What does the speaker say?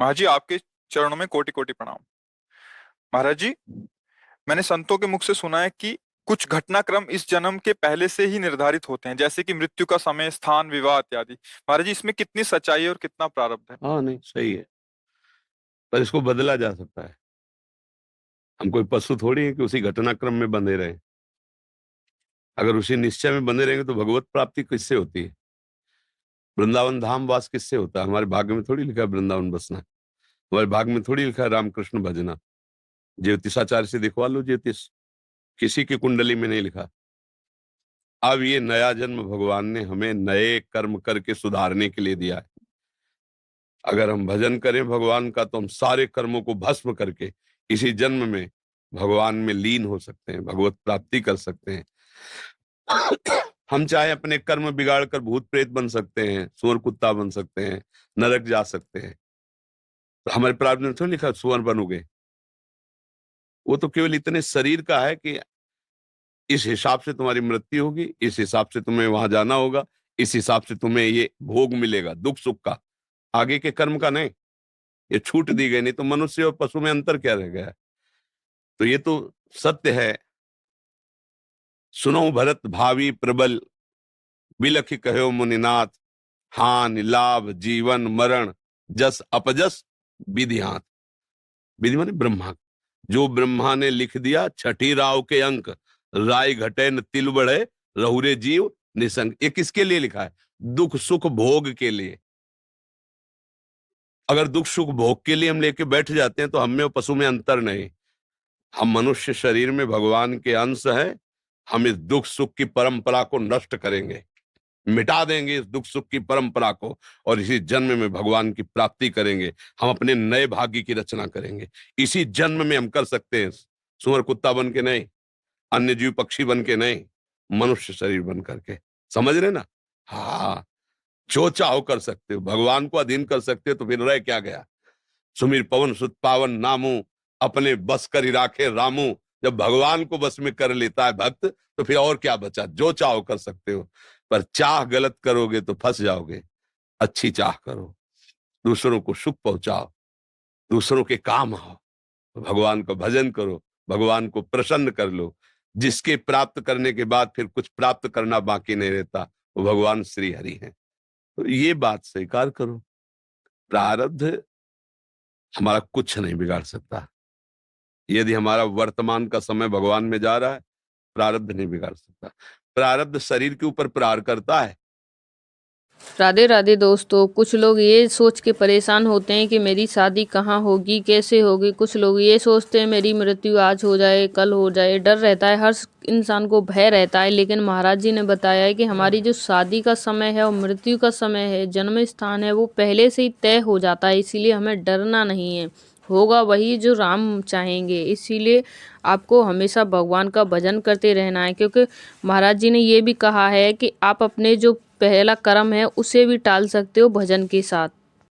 महाराज जी, आपके चरणों में कोटि कोटि प्रणाम। महाराज जी, मैंने संतों के मुख से सुना है कि कुछ घटनाक्रम इस जन्म के पहले से ही निर्धारित होते हैं, जैसे कि मृत्यु का समय, स्थान, विवाह इत्यादि। महाराज जी, इसमें कितनी सच्चाई है और कितना प्रारब्ध है? हाँ, नहीं सही है, पर इसको बदला जा सकता है। हम कोई पशु थोड़ी है कि उसी घटनाक्रम में बंधे रहे। अगर उसी निश्चय में बंधे रहेंगे तो भगवत प्राप्ति किससे होती है? वृंदावन धाम वास किससे होता है? हमारे भाग्य में थोड़ी लिखा है वृंदावन बसना। हमारे भाग्य में थोड़ी लिखा है रामकृष्ण भजना। ज्योतिषाचार्य से दिखवा लो ज्योतिष, किसी की कुंडली में नहीं लिखा। अब ये नया जन्म भगवान ने हमें नए कर्म करके सुधारने के लिए दिया है। अगर हम भजन करें भगवान का तो हम सारे कर्मों को भस्म करके इसी जन्म में भगवान में लीन हो सकते हैं, भगवत प्राप्ति कर सकते हैं। हम चाहे अपने कर्म बिगाड़ कर भूत प्रेत बन सकते हैं, सुअर कुत्ता बन सकते हैं, नरक जा सकते हैं। तो हमारे प्रारब्ध में थोड़ी लिखा सुअर बनोगे। वो तो केवल इतने शरीर का है कि इस हिसाब से तुम्हारी मृत्यु होगी, इस हिसाब से तुम्हें वहां जाना होगा, इस हिसाब से तुम्हें ये भोग मिलेगा दुख सुख का, आगे के कर्म का नहीं। ये छूट दी गई, नहीं तो मनुष्य और पशु में अंतर क्या रह गया है? तो ये तो सत्य है। सुनो भरत भावी प्रबल, बिलखि कहो मुनिनाथ, हानि लाभ जीवन मरण, जस अपजस विधि हाथ। विधि माने ब्रह्मा। जो ब्रह्मा ने लिख दिया छठी राव के अंक, राय घटे न तिल बढ़े, रहुरे जीव निसंग। ये किसके लिए लिखा है? दुख सुख भोग के लिए। अगर दुख सुख भोग के लिए हम लेके बैठ जाते हैं तो हम में और पशु में अंतर नहीं। हम मनुष्य शरीर में भगवान के अंश हैं। हम इस दुख सुख की परंपरा को नष्ट करेंगे, मिटा देंगे इस दुख सुख की परंपरा को, और इसी जन्म में भगवान की प्राप्ति करेंगे। हम अपने नए भाग्य की रचना करेंगे। इसी जन्म में हम कर सकते हैं, सुअर कुत्ता बन के नहीं, अन्य जीव पक्षी बन के नहीं, मनुष्य शरीर बन करके। समझ रहे ना? हाँ, जो चाहो कर सकते हो, भगवान को अधीन कर सकते हो, तो फिर रह क्या गया? सुमिर पवन सुत पावन नामू, अपने बस कर ही राखे रामू। जब भगवान को बस में कर लेता है भक्त, तो फिर और क्या बचा? जो चाहो कर सकते हो। पर चाह गलत करोगे तो फंस जाओगे। अच्छी चाह करो, दूसरों को सुख पहुंचाओ, दूसरों के काम आओ, भगवान का भजन करो, भगवान को प्रसन्न कर लो। जिसके प्राप्त करने के बाद फिर कुछ प्राप्त करना बाकी नहीं रहता, वो भगवान श्री हरि हैं। तो ये बात स्वीकार करो। प्रारब्ध हमारा कुछ नहीं बिगाड़ सकता। यदि हमारा वर्तमान का समय भगवान में जा रहा है, प्रारब्ध नहीं बिगाड़ सकता। प्रारब्ध शरीर के ऊपर प्रहार करता है। राधे राधे दोस्तों, कुछ लोग ये सोच के परेशान होते हैं कि मेरी शादी कहाँ होगी, कैसे होगी। कुछ लोग ये सोचते हैं मेरी मृत्यु आज हो जाए, कल हो जाए। डर रहता है, हर इंसान को भय रहता है। लेकिन महाराज जी ने बताया है कि हमारी जो शादी का समय है और मृत्यु का समय है, जन्म स्थान है, वो पहले से ही तय हो जाता है। इसीलिए हमें डरना नहीं है, होगा वही जो राम चाहेंगे। इसीलिए आपको हमेशा भगवान का भजन करते रहना है, क्योंकि महाराज जी ने ये भी कहा है कि आप अपने जो पहला कर्म है उसे भी टाल सकते हो भजन के साथ।